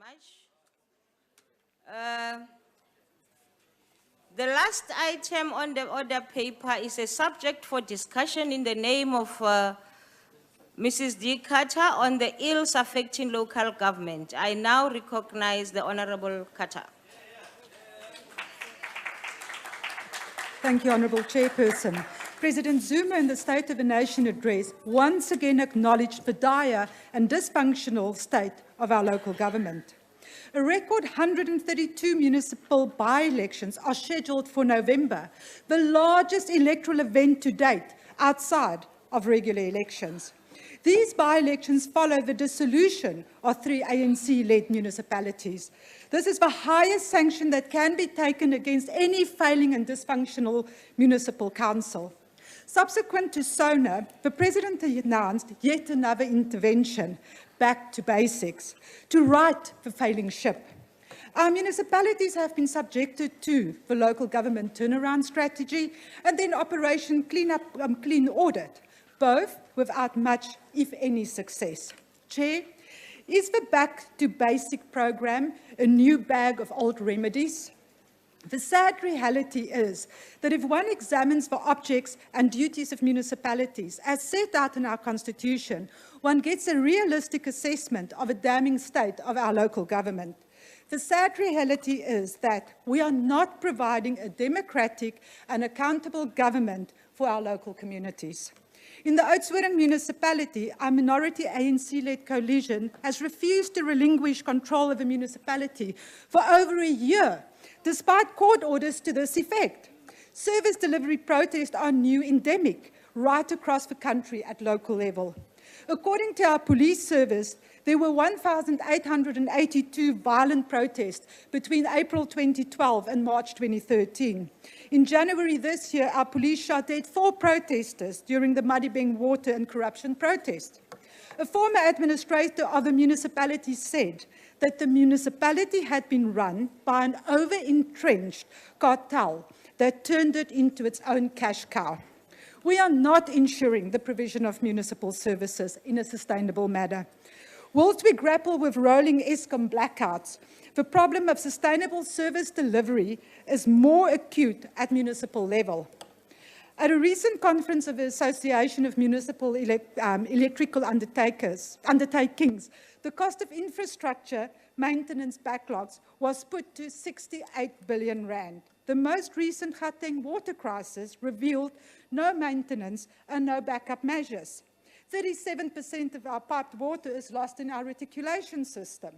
much. The last item on the order paper is a subject for discussion in the name of Mrs. D. Carter on the ills affecting local government. I now recognize the Honorable Carter. Thank you, Honourable Chairperson. President Zuma in the State of the Nation address once again acknowledged the dire and dysfunctional state of our local government. A record 132 municipal by-elections are scheduled for November, the largest electoral event to date outside of regular elections. These by-elections follow the dissolution of 3 ANC-led municipalities. This is the highest sanction that can be taken against any failing and dysfunctional municipal council. Subsequent to SONA, the President announced yet another intervention, back to basics, to right the failing ship. Our municipalities have been subjected to the local government turnaround strategy and then Operation Clean Audit, both without much, if any, success. Chair, is the Back to Basic program a new bag of old remedies? The sad reality is that if one examines the objects and duties of municipalities as set out in our Constitution, one gets a realistic assessment of a damning state of our local government. The sad reality is that we are not providing a democratic and accountable government for our local communities. In the Oudtshoorn municipality, our minority ANC-led coalition has refused to relinquish control of the municipality for over a year, despite court orders to this effect. Service delivery protests are new endemic right across the country at local level. According to our police service, there were 1,882 violent protests between April 2012 and March 2013. In January this year, our police shot dead 4 protesters during the Madibeng water and corruption protest. A former administrator of the municipality said that the municipality had been run by an over-entrenched cartel that turned it into its own cash cow. We are not ensuring the provision of municipal services in a sustainable manner. Whilst we grapple with rolling Eskom blackouts, the problem of sustainable service delivery is more acute at municipal level. At a recent conference of the Association of Municipal Electrical Undertakings, the cost of infrastructure maintenance backlogs was put to 68 billion rand. The most recent Gauteng water crisis revealed no maintenance and no backup measures. 37% of our piped water is lost in our reticulation system.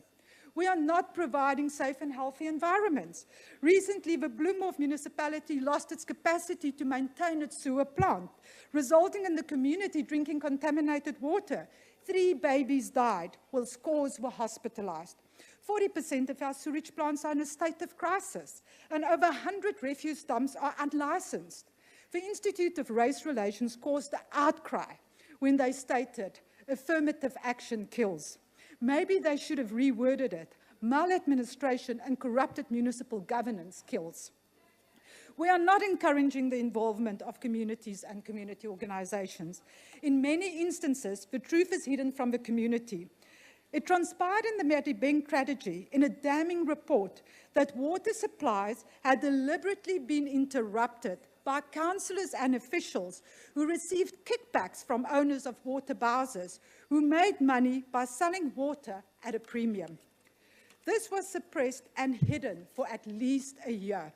We are not providing safe and healthy environments. Recently, the Bloemhof municipality lost its capacity to maintain its sewer plant, resulting in the community drinking contaminated water. 3 babies died, while scores were hospitalized. 40% of our sewage plants are in a state of crisis, and over 100 refuse dumps are unlicensed. The Institute of Race Relations caused an outcry when they stated, affirmative action kills. Maybe they should have reworded it, maladministration and corrupted municipal governance kills. We are not encouraging the involvement of communities and community organizations. In many instances, the truth is hidden from the community. It transpired in the Madibeng tragedy in a damning report that water supplies had deliberately been interrupted by councillors and officials who received kickbacks from owners of water bowsers who made money by selling water at a premium. This was suppressed and hidden for at least a year.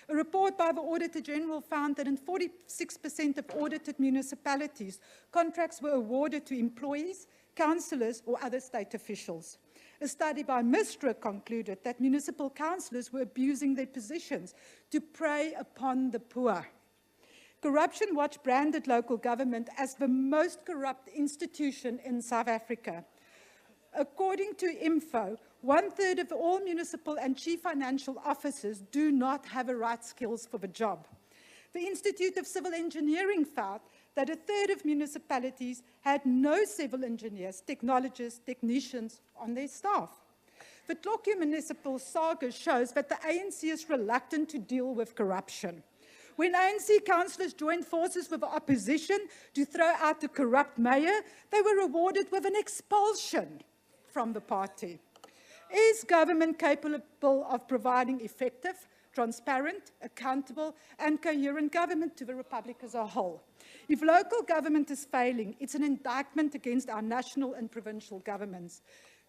A report by the Auditor General found that in 46% of audited municipalities, contracts were awarded to employees, councillors or other state officials. A study by Mistra concluded that municipal councillors were abusing their positions to prey upon the poor. Corruption Watch branded local government as the most corrupt institution in South Africa. According to Info, 1/3 of all municipal and chief financial officers do not have the right skills for the job. The Institute of Civil Engineering found that 1/3 of municipalities had no civil engineers, technologists, technicians on their staff. The Tlokwe municipal saga shows that the ANC is reluctant to deal with corruption. When ANC councillors joined forces with the opposition to throw out the corrupt mayor, they were rewarded with an expulsion from the party. Is government capable of providing effective, transparent, accountable and coherent government to the Republic as a whole? If local government is failing, it's an indictment against our national and provincial governments.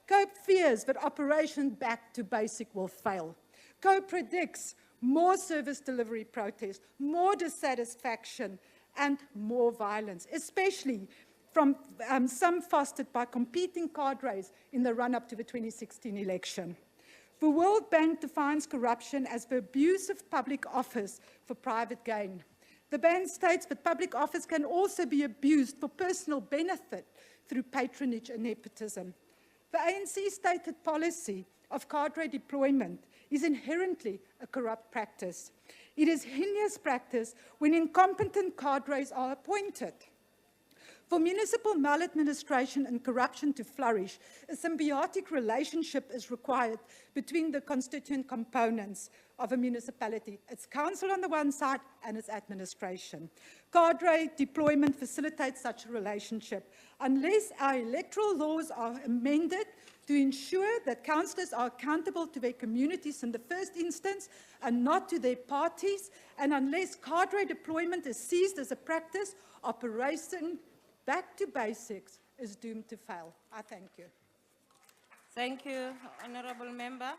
COPE fears that Operation Back to Basic will fail. COPE predicts more service delivery protests, more dissatisfaction and more violence, especially from some fostered by competing cadres in the run-up to the 2016 election. The World Bank defines corruption as the abuse of public office for private gain. The bank states that public office can also be abused for personal benefit through patronage and nepotism. The ANC stated policy of cadre deployment is inherently a corrupt practice. It is heinous practice when incompetent cadres are appointed. For municipal maladministration and corruption to flourish, a symbiotic relationship is required between the constituent components of a municipality, its council on the one side and its administration. Cadre deployment facilitates such a relationship. Unless our electoral laws are amended to ensure that councillors are accountable to their communities in the first instance and not to their parties, and unless cadre deployment is seized as a practice, Operation Back to Basics is doomed to fail. I thank you. Thank you, Honourable Member.